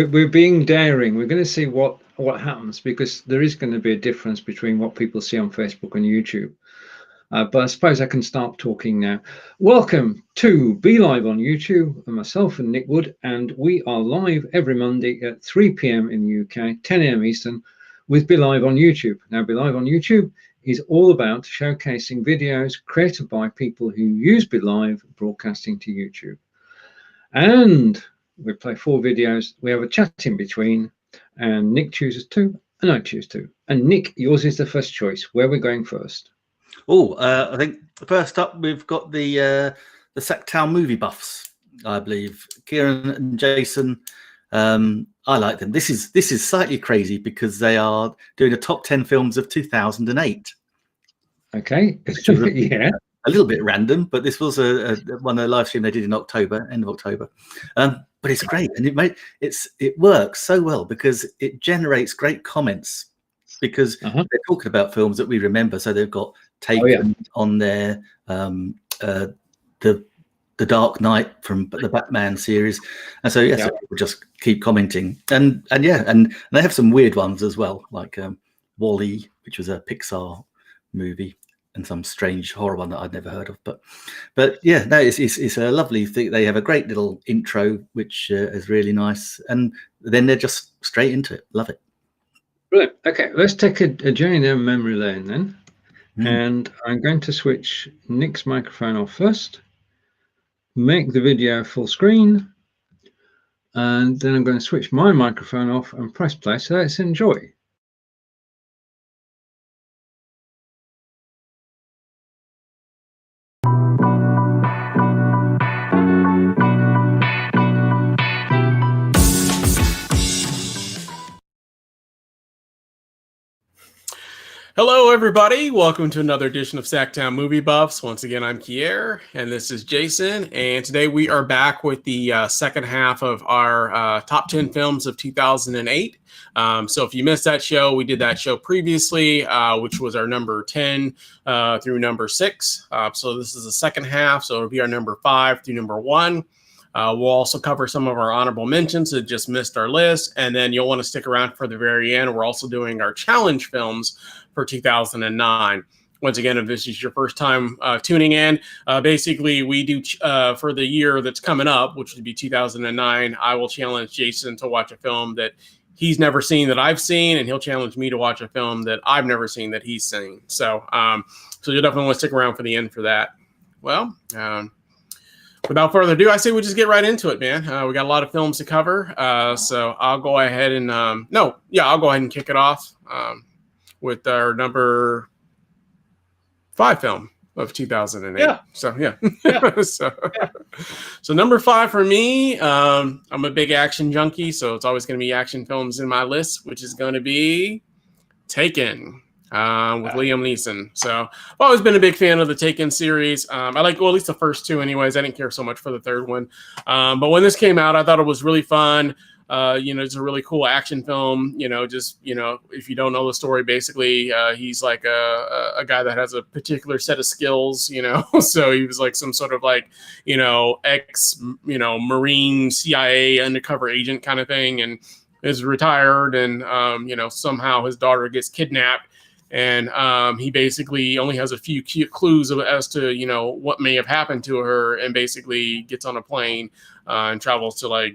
We're being daring. We're going to see what happens, because there is going to be a difference between what people see on Facebook and YouTube. But I suppose I can start talking now. Welcome to BeLive on YouTube, and myself and Nick Wood, and we are live every Monday at 3 p.m. in the UK, 10 a.m. Eastern, with BeLive on YouTube. Now, BeLive on YouTube is all about showcasing videos created by people who use BeLive broadcasting to YouTube. And we play 4 videos. We have a chat in between, and Nick chooses 2, and I choose 2. And Nick, yours is the first choice. Where are we going first? Oh, I think first up we've got the Sacktown movie buffs. I believe Kieran and Jason. I like them. This is slightly crazy because they are doing the top 10 films of 2008. Okay, yeah, a little bit random, but this was one of the live stream they did in October, end of October. But it's great, and it works so well because it generates great comments. Because they're talking about films that we remember, so they've got Taken on there, the Dark Knight from the Batman series, and so so people just keep commenting, and they have some weird ones as well, like Wall-E, which was a Pixar movie, and some strange horror one that I'd never heard of, but yeah, no, it's a lovely thing. They have a great little intro, which is really nice, and then they're just straight into it. Love it. Brilliant. Okay, let's take a journey down memory lane then. And I'm going to switch Nick's microphone off first, make the video full screen, and then I'm going to switch my microphone off and press play. So let's enjoy. Hello, everybody. Welcome to another edition of Sacktown Movie Buffs. Once again, I'm Kier, and this is Jason. And today we are back with the second half of our top 10 films of 2008. So if you missed that show, we did that show previously, which was our number 10 through number 6. So this is the second half. So it'll be our number 5 through number 1. We'll also cover some of our honorable mentions that just missed our list. And then you'll want to stick around for the very end. We're also doing our challenge films for 2009. Once again, if this is your first time tuning in, basically we do for the year that's coming up, which would be 2009, I will challenge Jason to watch a film that he's never seen that I've seen, and he'll challenge me to watch a film that I've never seen that he's seen. So you'll definitely want to stick around for the end for that. Well, without further ado, I say we just get right into it, man. We got a lot of films to cover, so I'll go ahead and I'll go ahead and kick it off with our number 5 film of 2008. Yeah. So so number 5 for me. I'm a big action junkie, so it's always going to be action films in my list, which is going to be Taken. With Liam Neeson. So I've always been a big fan of the Taken series. I like, at least the first 2 anyways. I didn't care so much for the third one. But when this came out, I thought it was really fun. It's a really cool action film. If you don't know the story, basically, he's like a guy that has a particular set of skills, so he was like some sort of like, Marine CIA undercover agent kind of thing, and is retired, and, somehow his daughter gets kidnapped. And he basically only has a few clues as to, what may have happened to her, and basically gets on a plane and travels to I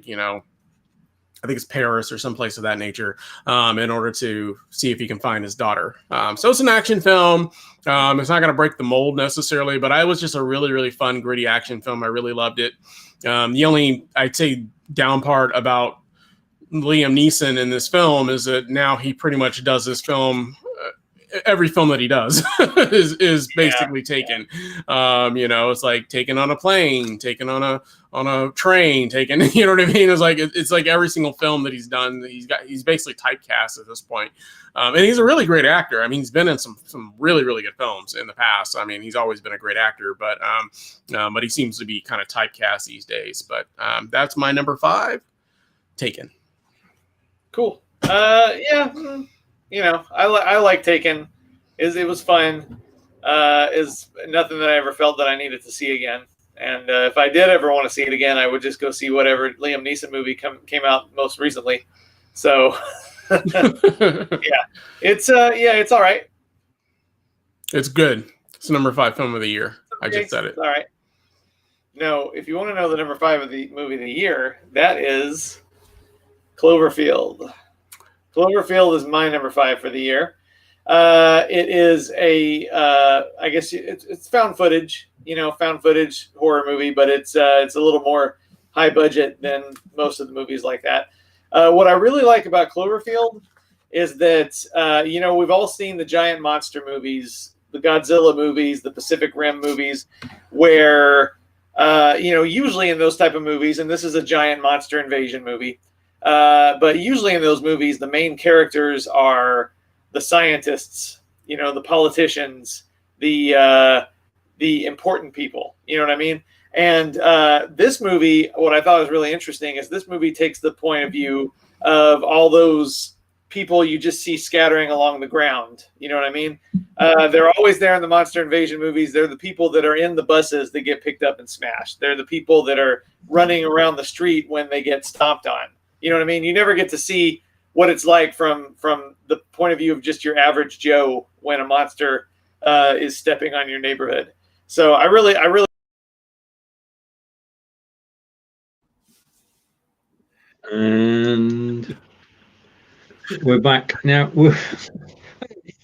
think it's Paris or someplace of that nature, in order to see if he can find his daughter. So it's an action film. It's not going to break the mold necessarily, but it was just a really, really fun, gritty action film. I really loved it. The only, I'd say, down part about Liam Neeson in this film is that now he pretty much does this film. Every film that he does is basically Taken. It's like Taken on a plane, Taken on a train, Taken. You know what I mean? It's like every single film that he's done, he's basically typecast at this point. And he's a really great actor. I mean, he's been in some really, really good films in the past. I mean, he's always been a great actor, but he seems to be kind of typecast these days. But that's my number 5, Taken. Cool. I like Taken. It was fun. Is nothing that I ever felt that I needed to see again. And if I did ever want to see it again, I would just go see whatever Liam Neeson movie came out most recently. So it's all right. It's good. It's the number 5 film of the year. I just said it. All right. No, if you want to know the number 5 of the movie of the year, that is Cloverfield. Cloverfield is my number 5 for the year. It is I guess it's found footage, found footage horror movie, but it's a little more high budget than most of the movies like that. What I really like about Cloverfield is that, we've all seen the giant monster movies, the Godzilla movies, the Pacific Rim movies, where, usually in those type of movies, and this is a giant monster invasion movie, but usually in those movies, the main characters are the scientists, the politicians, the important people, you know what I mean? And this movie, what I thought was really interesting is this movie takes the point of view of all those people you just see scattering along the ground. You know what I mean? They're always there in the monster invasion movies. They're the people that are in the buses that get picked up and smashed. They're the people that are running around the street when they get stomped on. You know what I mean? You never get to see what it's like from the point of view of just your average Joe when a monster is stepping on your neighborhood. So I really. And we're back now.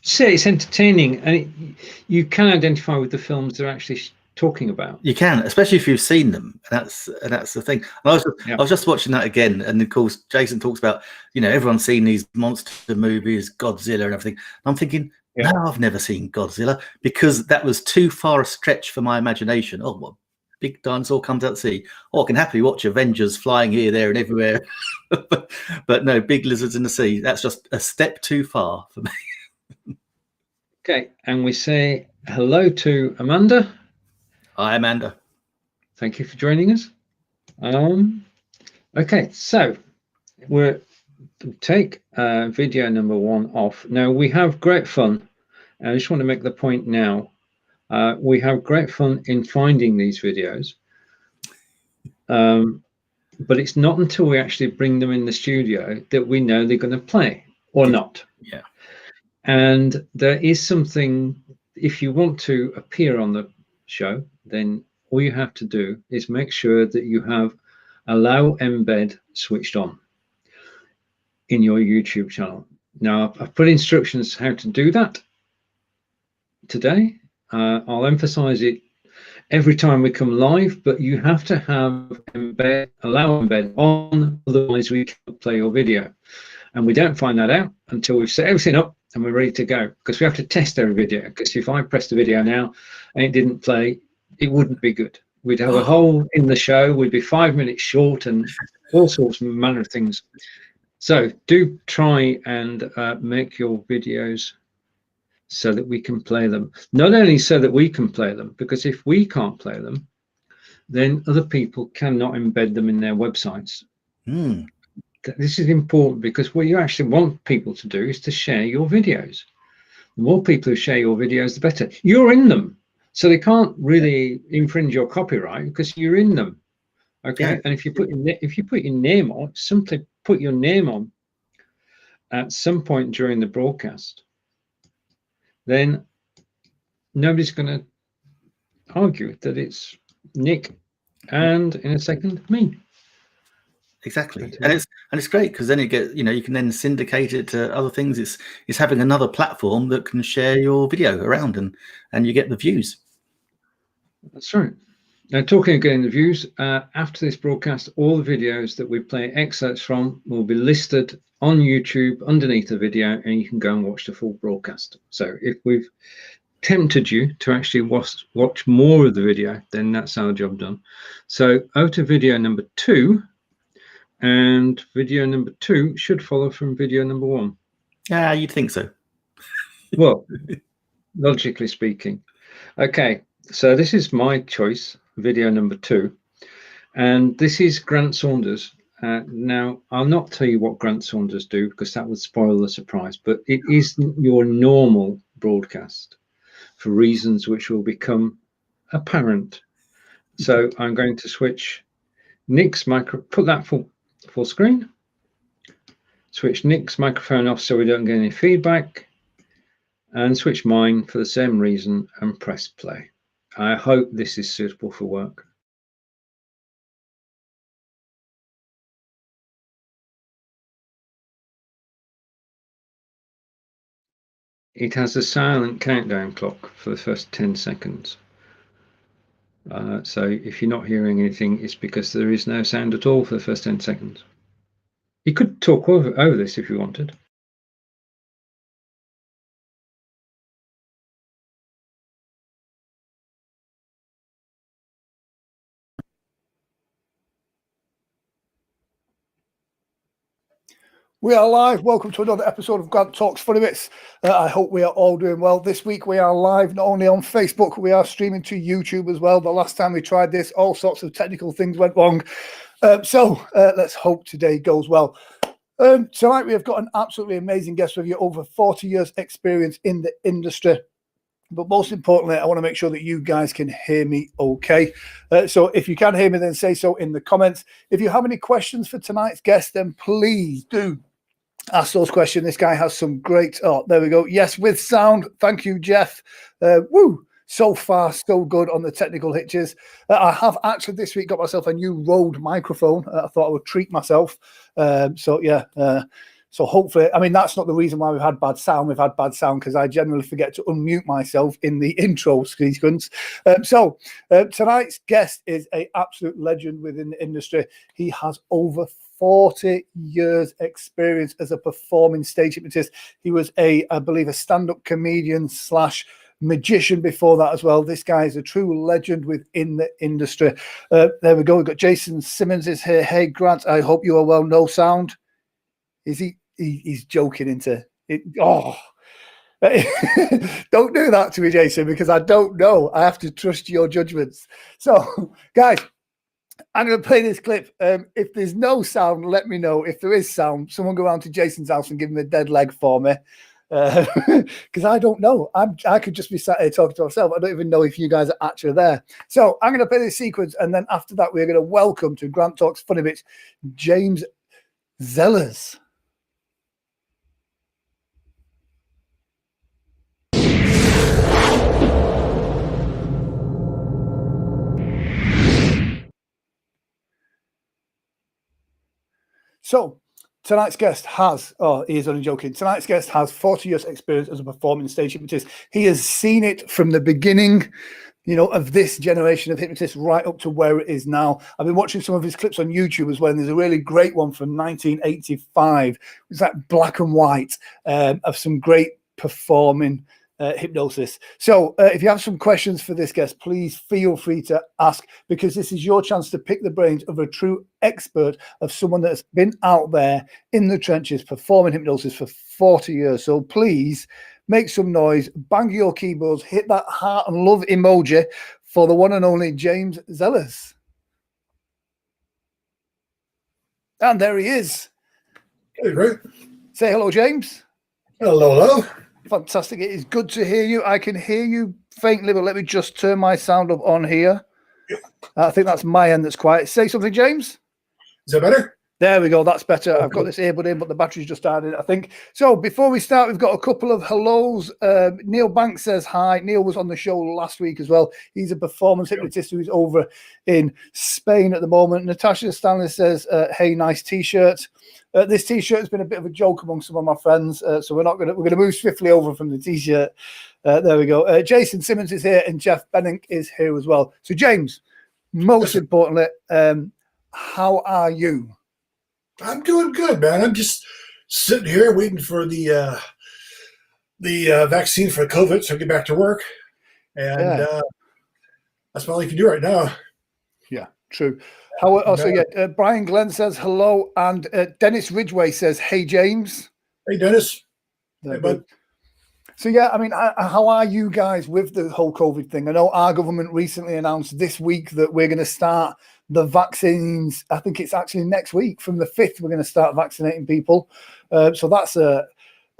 Say it's entertaining, and you can identify with the films they're actually talking about. You can, especially if you've seen them. That's the thing. And I was just watching that again, and of course Jason talks about, everyone's seen these monster movies, Godzilla and everything. I'm thinking, no, I've never seen Godzilla because that was too far a stretch for my imagination. Oh, what big dinosaur comes out to sea? Oh, I can happily watch Avengers flying here, there, and everywhere. but no, big lizards in the sea. That's just a step too far for me. Okay, and we say hello to Amanda. Hi, Amanda. Thank you for joining us. Okay, so we'll take video number 1 off. Now, we have great fun. I just want to make the point now. We have great fun in finding these videos. But it's not until we actually bring them in the studio that we know they're going to play or not. Yeah. And there is something, if you want to appear on the show, then all you have to do is make sure that you have allow embed switched on in your YouTube channel. Now, I've put instructions how to do that today. I'll emphasize it every time we come live, but you have to have allow embed on, otherwise we can't play your video. And we don't find that out until we've set everything up and we're ready to go, because we have to test every video. Because if I pressed the video now and it didn't play, it wouldn't be good. We'd have a hole in the show, we'd be 5 minutes short, and all sorts of manner of things. So do try and make your videos so that we can play them. Not only so that we can play them, because if we can't play them, then other people cannot embed them in their websites. This is important, because what you actually want people to do is to share your videos. The more people who share your videos, the better. You're in them, so they can't really infringe your copyright because you're in them. Okay, yeah. And if you put your name on, simply put your name on at some point during the broadcast, then nobody's going to argue that it's Nick and, in a second, me. Exactly, and it's great because then you get, you can then syndicate it to other things. It's having another platform that can share your video around, and you get the views. That's right. Now, talking again the views, after this broadcast, all the videos that we play excerpts from will be listed on YouTube underneath the video, and you can go and watch the full broadcast. So if we've tempted you to actually watch more of the video, then that's our job done. So over to video number 2. And video number 2 should follow from video number 1. Yeah, you'd think so. Well, logically speaking. Okay, so this is my choice, video number 2. And this is Grant Saunders. Now, I'll not tell you what Grant Saunders do, because that would spoil the surprise, but it isn't your normal broadcast for reasons which will become apparent. So I'm going to switch Nick's put that full screen. Switch Nick's microphone off so we don't get any feedback, and switch mine for the same reason and press play. I hope this is suitable for work. It has a silent countdown clock for the first 10 seconds. So if you're not hearing anything, it's because there is no sound at all for the first 10 seconds. You could talk over this if you wanted. We are live. Welcome to another episode of Grant Talks Funny Bits. I hope we are all doing well. This week we are live not only on Facebook, we are streaming to YouTube as well. The last time we tried this, all sorts of technical things went wrong. So let's hope today goes well. Tonight we have got an absolutely amazing guest with you, over 40 years experience in the industry. But most importantly, I want to make sure that you guys can hear me okay. So if you can hear me, then say so in the comments. If you have any questions for tonight's guest, then please do ask those questions. This guy has some great, oh, there we go. Yes, with sound. Thank you, Jeff. Woo. So far, so good on the technical hitches. I have actually this week got myself a new Rode microphone. I thought I would treat myself. So hopefully, I mean, that's not the reason why we've had bad sound. We've had bad sound because I generally forget to unmute myself in the intro sequence. Tonight's guest is an absolute legend within the industry. He has over 40 years experience as a performing stage hypnotist. He was I believe, a stand-up comedian / magician before that as well. This guy is a true legend within the industry. There we go. We've got Jason Simmons is here. Hey, Grant, I hope you are well. No sound. Is he? He's joking into it. Oh, don't do that to me, Jason, because I don't know. I have to trust your judgments. So, guys, I'm going to play this clip. If there's no sound, let me know. If there is sound, someone go around to Jason's house and give him a dead leg for me. Because I don't know. I could just be sat here talking to myself. I don't even know if you guys are actually there. So I'm going to play this sequence, and then after that, we're going to welcome to Grant Talks Funny Bits, James Zellers. So tonight's guest has, he is only joking. Tonight's guest has 40 years experience as a performing stage hypnotist. He has seen it from the beginning, of this generation of hypnotists right up to where it is now. I've been watching some of his clips on YouTube as well, and there's a really great one from 1985. It's that black and white of some great performing hypnosis. So if you have some questions for this guest, please feel free to ask, because this is your chance to pick the brains of a true expert, of someone that's been out there in the trenches performing hypnosis for 40 years. So please make some noise, bang your keyboards, hit that heart and love emoji for the one and only James Zellers. And there he is. Hey, great. Say hello, James. Hello. Fantastic. It is good to hear you. I can hear you faintly, but let me just turn my sound up on here. I think that's my end that's quiet. Say something, James. Is that better? There we go. That's better. I've got this earbud in, but the battery's just started, I think. So before we start, we've got a couple of hellos. Neil Banks says hi. Neil was on the show last week as well. He's a performance hypnotist who's over in Spain at the moment. Natasha Stanley says, hey, nice T-shirt. This T-shirt has been a bit of a joke among some of my friends, so we're going to move swiftly over from the T-shirt. There we go. Jason Simmons is here, and Jeff Bennick is here as well. So James, most importantly, how are you? I'm doing good, man. I'm just sitting here waiting for the vaccine for COVID, so I get back to work, and that's all you can do right now. Yeah, true. Brian Glenn says hello, and Dennis Ridgway says, hey, James. Hey, Dennis. Hey, bud. So, yeah, I mean, how are you guys with the whole COVID thing? I know our government recently announced this week that we're going to start the vaccines. I think it's actually next week. From the 5th, we're going to start vaccinating people. So that's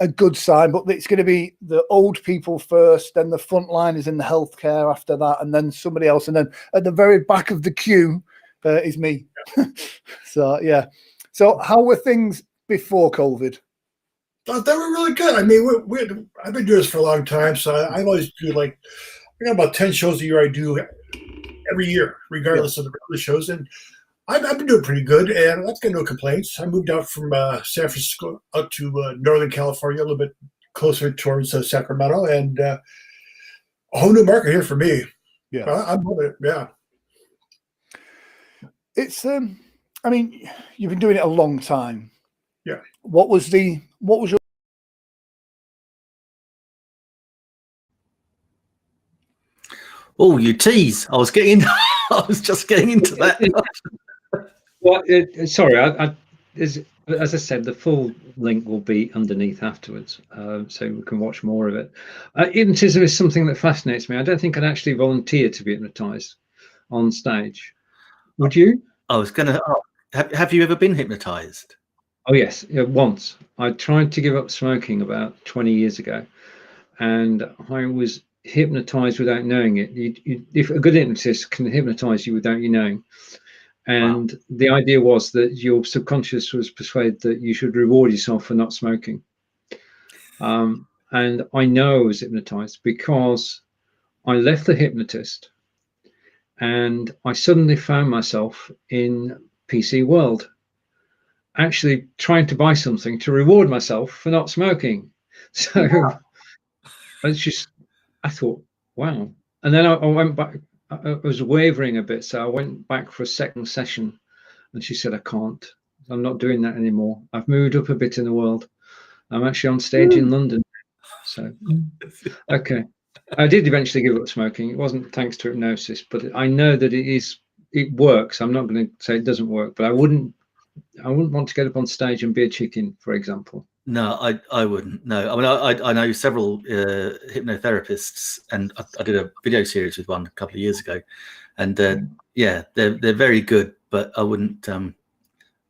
a good sign, but it's going to be the old people first, then the frontliners in the healthcare after that, and then somebody else, and then at the very back of the queue is me. So yeah. So how were things before COVID? They were really good. I mean, I've been doing this for a long time, so I always do I got about 10 shows a year I do every year, regardless of the regular shows, and I've been doing pretty good, and I've got no complaints. I moved out from San Francisco out to Northern California, a little bit closer towards Sacramento, and a whole new market here for me. Yeah, I'm loving it. Yeah, it's I mean, you've been doing it a long time. Yeah. What was your Oh, you tease. I was just getting into that. Well, sorry, as I said, the full link will be underneath afterwards, so we can watch more of it. Hypnotism is something that fascinates me. I don't think I'd actually volunteer to be hypnotized on stage. Would you? I was going to ask, have you ever been hypnotized? Oh, yes, once. I tried to give up smoking about 20 years ago, and I was hypnotized without knowing it. If a good hypnotist can hypnotize you without you knowing. And the idea was that your subconscious was persuaded that you should reward yourself for not smoking. And I know I was hypnotized because I left the hypnotist and I suddenly found myself in PC world, actually trying to buy something to reward myself for not smoking. So I thought, wow. And then I went back. I was wavering a bit, so I went back for a second session, and she said, I can't. I'm not doing that anymore. I've moved up a bit in the world. I'm actually on stage in London. So, okay. I did eventually give up smoking. It wasn't thanks to hypnosis, but I know that it works. I'm not going to say it doesn't work, but I wouldn't want to get up on stage and be a chicken, for example. No, I wouldn't. No, I mean, I know several hypnotherapists, and I did a video series with one a couple of years ago, and yeah, they're very good, but I wouldn't.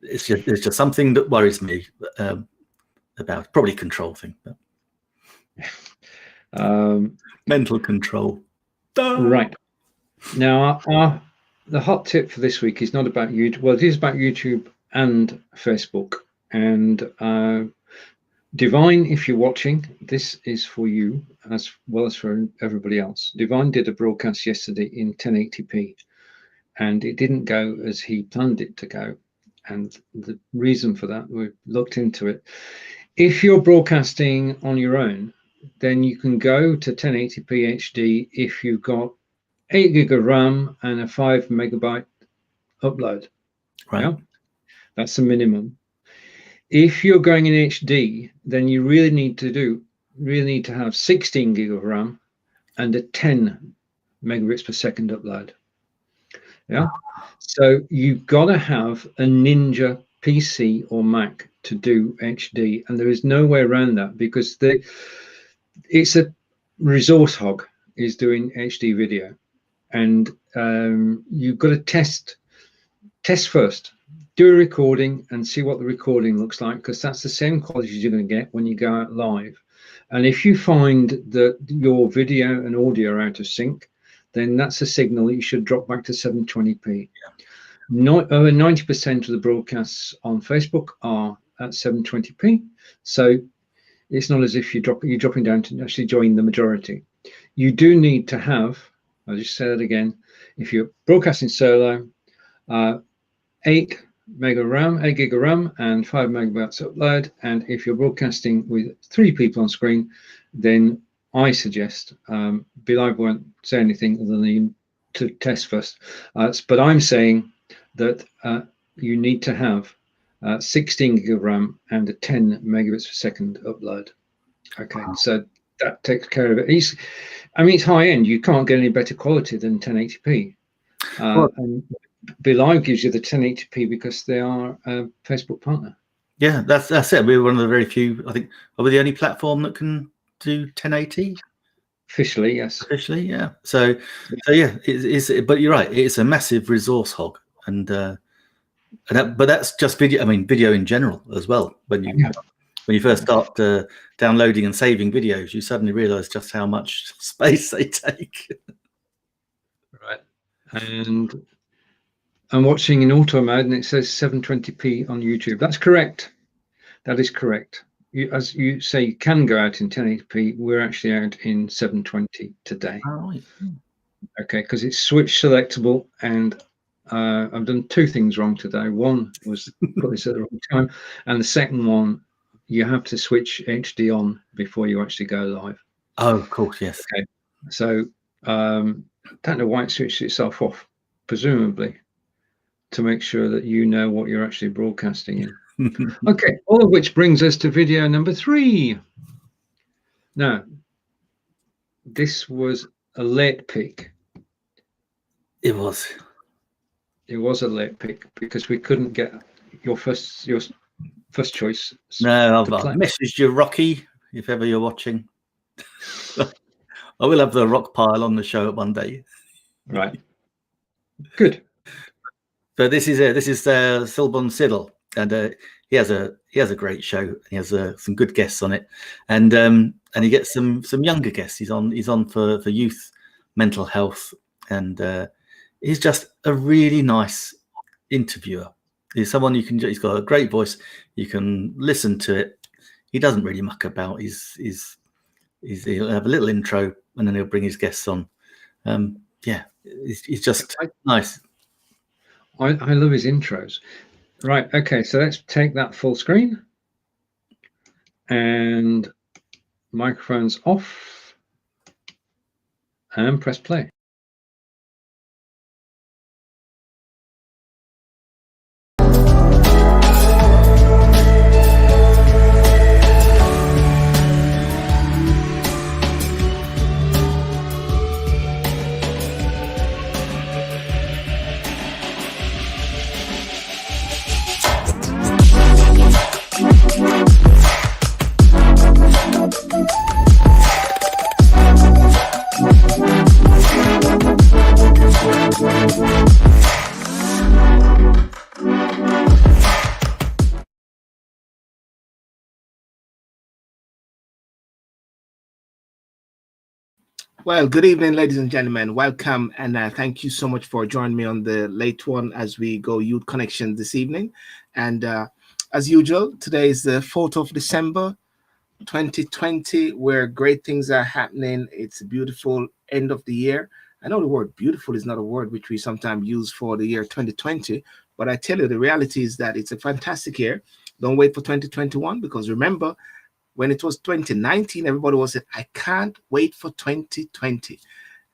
It's just something that worries me about, probably control thing, but mental control. Right now, the hot tip for this week is not about YouTube. Well, it is about YouTube and Facebook, and Divine, if you're watching, this is for you as well as for everybody else. Divine did a broadcast yesterday in 1080p, and it didn't go as he planned it to go. And the reason for that, we've looked into it. If you're broadcasting on your own, then you can go to 1080p HD if you've got 8 gig of RAM and a 5 megabyte upload. Right. Yeah? That's the minimum. If you're going in HD, then you really need to have 16 gig of RAM and a 10 megabits per second upload. Yeah. So you've got to have a Ninja PC or Mac to do HD, and there is no way around that because it's a resource hog is doing HD video, and you've got to test first. Do a recording and see what the recording looks like, because that's the same quality you're going to get when you go out live. And if you find that your video and audio are out of sync, then that's a signal that you should drop back to 720p. Over 90% of the broadcasts on Facebook are at 720p, so it's not as if you're dropping down to actually join the majority. You do need to have, I'll just say that again, if you're broadcasting solo, 8 gig of RAM and 5 megabytes upload. And if you're broadcasting with 3 people on screen, then I suggest BeLive won't say anything other than to test first. But I'm saying that you need to have 16 gig of RAM and a 10 megabits per second upload. Okay, so that takes care of it. It's high end. You can't get any better quality than 1080p. And BeLive gives you the 1080p because they are a Facebook partner. Yeah, that's it. We're one of the very few. I think are we the only platform that can do 1080? Officially, yes. Officially, yeah. So yeah, it's. But you're right. It's a massive resource hog, but that's just video. I mean, video in general as well. When you when you first start downloading and saving videos, you suddenly realize just how much space they take. Right. And I'm watching in auto mode, and it says 720p on YouTube. That's correct. That is correct. As you say, you can go out in 1080p. We're actually out in 720 today. Oh, right. Okay, because it's switch selectable, and I've done two things wrong today. One was put this at the wrong time, and the second one, you have to switch HD on before you actually go live. Oh, of course, yes. Okay, so don't know why it switched itself off, presumably to make sure that you know what you're actually broadcasting in. Okay, all of which brings us to video number 3. Now, this was a late pick. It was. It was a late pick because we couldn't get your first choice. No, I've messaged you, Rocky, if ever you're watching. I will have the rock pile on the show one day. Right. Good. So this is Silbon Siddle, and he has a great show. He has some good guests on it, and he gets some younger guests. He's on for youth mental health, and he's just a really nice interviewer. He's someone he's got a great voice. You can listen to it. He doesn't really muck about. He'll have a little intro, and then he'll bring his guests on. Yeah, he's just nice. I love his intros. Right, okay, so let's take that full screen and microphones off and press play. Well, good evening, ladies and gentlemen. Welcome, and thank you so much for joining me on the late one as we go Youth Connection this evening. And as usual, today is the 4th of December, 2020, where great things are happening. It's a beautiful end of the year. I know the word beautiful is not a word which we sometimes use for the year 2020, but I tell you, the reality is that it's a fantastic year. Don't wait for 2021, because remember, when it was 2019, everybody was saying, I can't wait for 2020.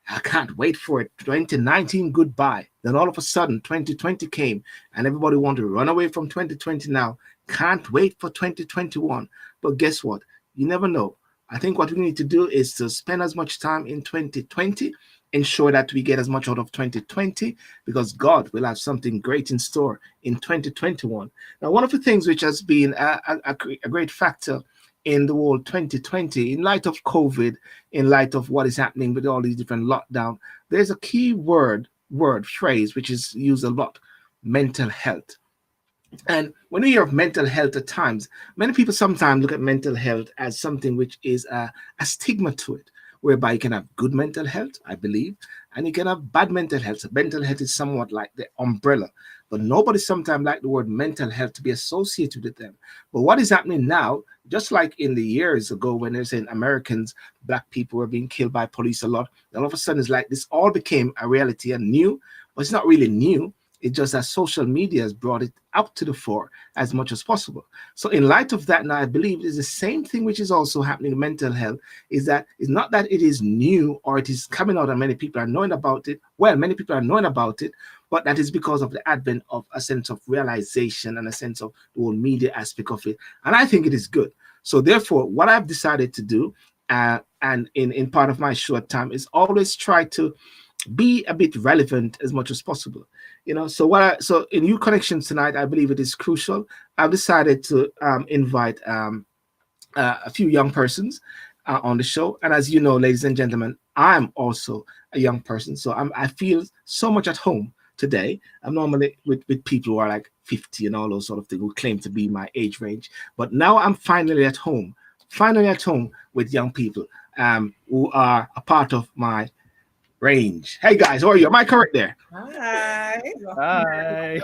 I can't wait for it. 2019, goodbye. Then all of a sudden, 2020 came, and everybody wanted to run away from 2020 now. Can't wait for 2021. But guess what? You never know. I think what we need to do is to spend as much time in 2020, ensure that we get as much out of 2020, because God will have something great in store in 2021. Now, one of the things which has been a great factor in the world 2020, in light of COVID, in light of what is happening with all these different lockdowns, there's a key phrase which is used a lot: mental health. And when we hear of mental health at times, many people sometimes look at mental health as something which is a stigma to it, whereby you can have good mental health, I believe, and you can have bad mental health. So mental health is somewhat like the umbrella, but nobody sometimes like the word mental health to be associated with them. But what is happening now, just like in the years ago when they're saying Americans, black people were being killed by police a lot, then all of a sudden it's like this all became a reality and new, but it's not really new. It's just that social media has brought it up to the fore as much as possible. So in light of that, now I believe it's the same thing which is also happening in mental health, is that it's not that it is new or it is coming out and many people are knowing about it. Well, many people are knowing about it, but that is because of the advent of a sense of realization and a sense of the whole media aspect of it. And I think it is good. So therefore, what I've decided to do, and in part of my short time, is always try to be a bit relevant as much as possible. You know, so in Youth Connections tonight, I believe it is crucial. I've decided to invite a few young persons on the show. And as you know, ladies and gentlemen, I'm also a young person. So I feel so much at home today. I'm normally with people who are like 50 and all those sort of things, who claim to be my age range. But now I'm finally at home with young people who are a part of my range. Hey guys, how are you? Am I correct there? Hi. Hi.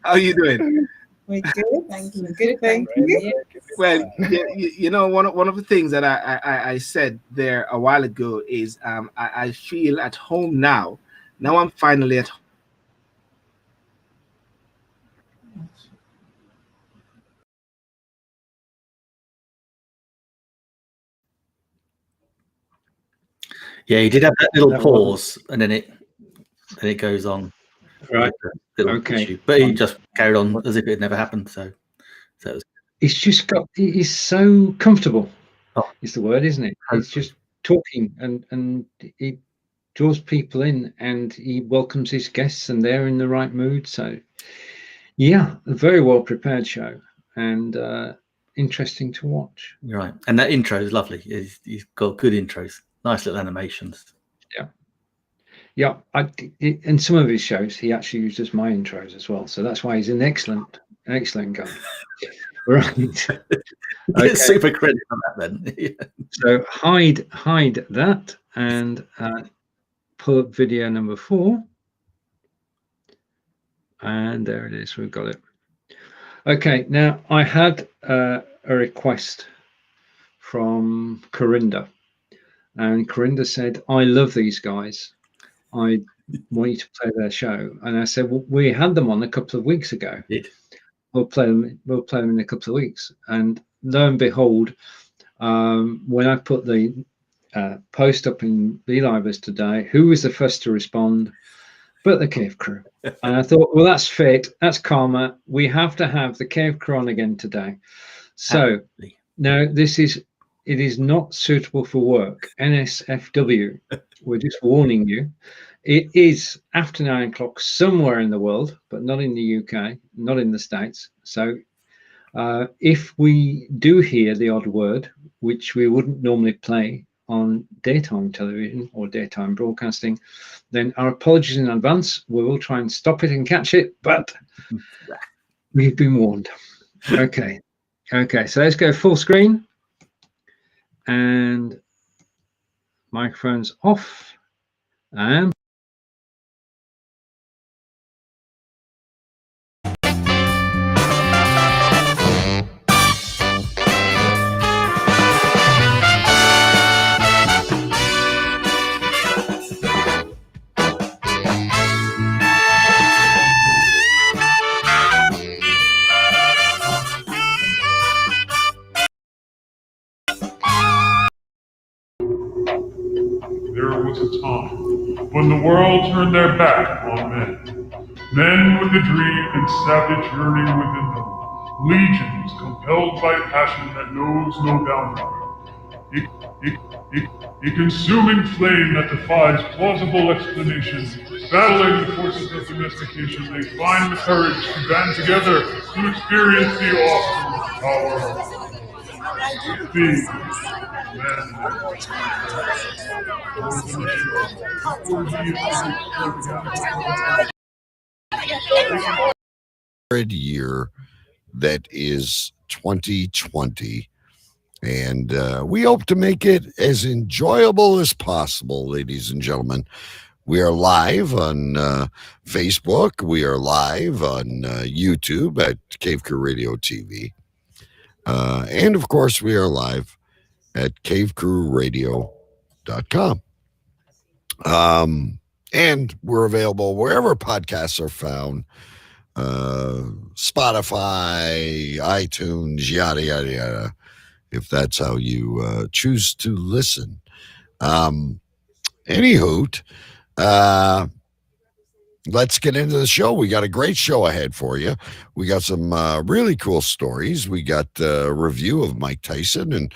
How are you doing? We're good, thank you. Good, thank you. Well, you know, one of the things that I said there a while ago is I feel at home now. Now I'm finally at home. Yeah, he did have that little pause, and then it goes on. Right. Okay. Issue. But he just carried on as if it had never happened. So it was. He's so comfortable. Is the word, isn't it? He's just talking, and he draws people in, and he welcomes his guests, and they're in the right mood. So, yeah, a very well prepared show, and interesting to watch. Right, and that intro is lovely. He's got good intros, nice little animations. Yeah, in some of his shows, he actually uses my intros as well. So that's why he's an excellent guy. Right. Okay. Super credit on that then. Yeah. So hide that and pull up video number 4. And there it is. We've got it. Okay. Now I had a request from Corinda, and Corinda said, "I love these guys. I want you to play their show." And I said, "Well, we had them on a couple of weeks ago. We'll play them in a couple of weeks." And lo and behold, when I put the post up in BeLivers today, who was the first to respond but the Cave Crew? And I thought, well, that's fate, that's karma. We have to have the Cave Crew on again today. So now it is not suitable for work. NSFW, we're just warning you. It is after 9 o'clock somewhere in the world, but not in the UK, not in the States. So if we do hear the odd word, which we wouldn't normally play on daytime television or daytime broadcasting, then our apologies in advance. We will try and stop it and catch it, but we've been warned. Okay, so let's go full screen. And microphone's off. And there was a time when the world turned their back on men. Men with a dream and savage yearning within them. Legions compelled by passion that knows no boundary. A consuming flame that defies plausible explanation. Battling the forces of domestication, they find the courage to band together to experience the awesome power of being year that is 2020, and we hope to make it as enjoyable as possible, ladies and gentlemen. We are live on Facebook. We are live on YouTube at Cave Crew Radio TV. And of course, we are live at cavecrewradio.com. And we're available wherever podcasts are found. Spotify, iTunes, yada, yada, yada, if that's how you choose to listen. Anywho, let's get into the show. We got a great show ahead for you. We got some really cool stories. We got a review of Mike Tyson and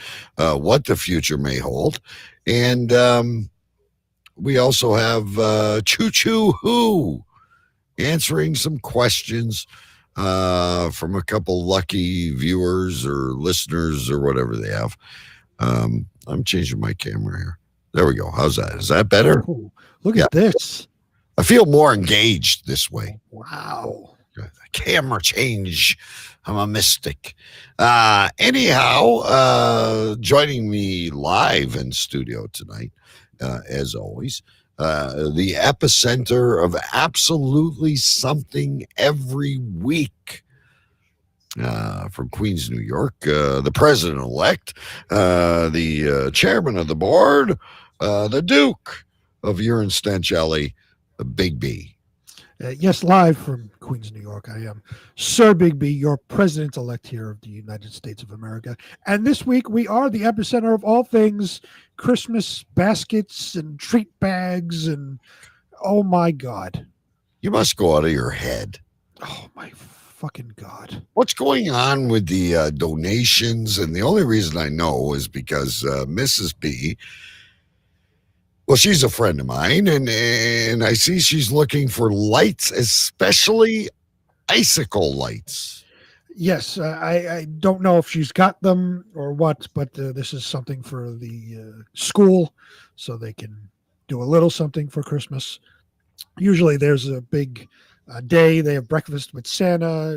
what the future may hold. And we also have Choo Choo Who answering some questions from a couple lucky viewers or listeners or whatever they have. I'm changing my camera here. There we go. How's that? Is that better? Oh, look at this. I feel more engaged this way. Wow. Camera change. I'm a mystic. Anyhow, joining me live in studio tonight, as always, the epicenter of absolutely something every week. From Queens, New York, the president-elect, the chairman of the board, the Duke of Urine Stench Alley, Big B. Yes, live from Queens, New York. I am Sir Big B, your president-elect here of the United States of America. And this week we are the epicenter of all things Christmas baskets and treat bags and oh my God. You must go out of your head. Oh my fucking God. What's going on with the donations? And the only reason I know is because Mrs. B, well, she's a friend of mine, and I see she's looking for lights, especially icicle lights. Yes, I don't know if she's got them or what, but this is something for the school so they can do a little something for Christmas. Usually there's a big day. They have breakfast with Santa.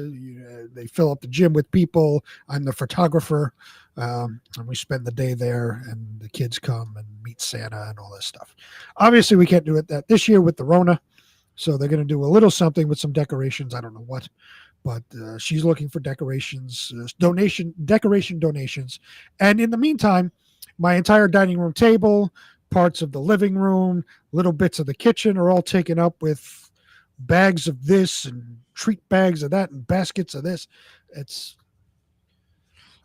They fill up the gym with people. I'm the photographer. And we spend the day there, and the kids come and meet Santa and all this stuff. Obviously, we can't do it that this year with the Rona, so they're going to do a little something with some decorations. I don't know what, but she's looking for decorations, decoration donations. And in the meantime, my entire dining room table, parts of the living room, little bits of the kitchen are all taken up with bags of this and treat bags of that and baskets of this. It's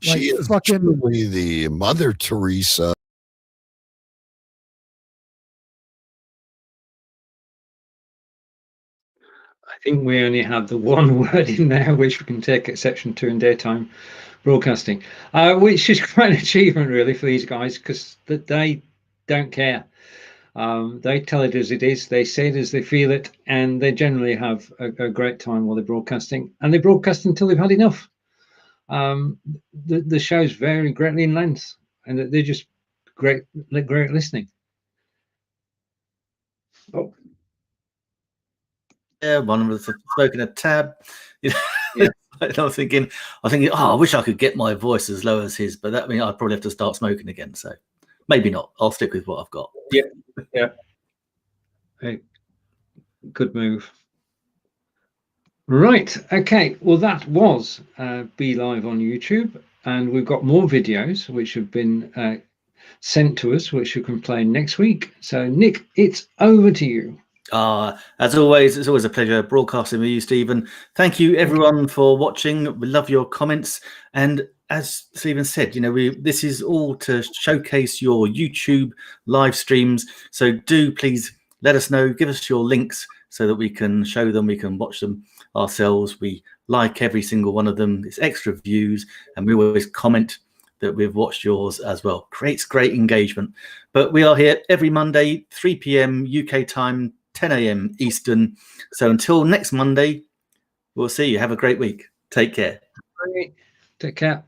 like she is fucking truly the Mother Teresa. I think we only have the one word in there which we can take exception to in daytime broadcasting, which is quite an achievement really for these guys, because they don't care. They tell it as it is, they say it as they feel it, and they generally have a great time while they're broadcasting, and they broadcast until they've had enough. The shows vary greatly in length, and they're just great listening. Oh. Yeah, one was smoking a tab. Yeah. I'm thinking, oh, I wish I could get my voice as low as his, but that means I'd probably have to start smoking again. So maybe not. I'll stick with what I've got. Yeah. Hey, good move. Right. Okay. Well, that was BeLive on YouTube, and we've got more videos which have been sent to us, which you can play next week. So, Nick, it's over to you. As always, it's always a pleasure broadcasting with you, Stephen. Thank you, everyone, for watching. We love your comments. And as Stephen said, this is all to showcase your YouTube live streams. So do please let us know, give us your links so that we can show them, we can watch them ourselves. We like every single one of them. It's extra views, and we always comment that we've watched yours as well. Creates great engagement. But we are here every Monday, 3 p.m. UK time, 10 a.m. Eastern. So until next Monday, we'll see you. Have a great week. Take care. Take care.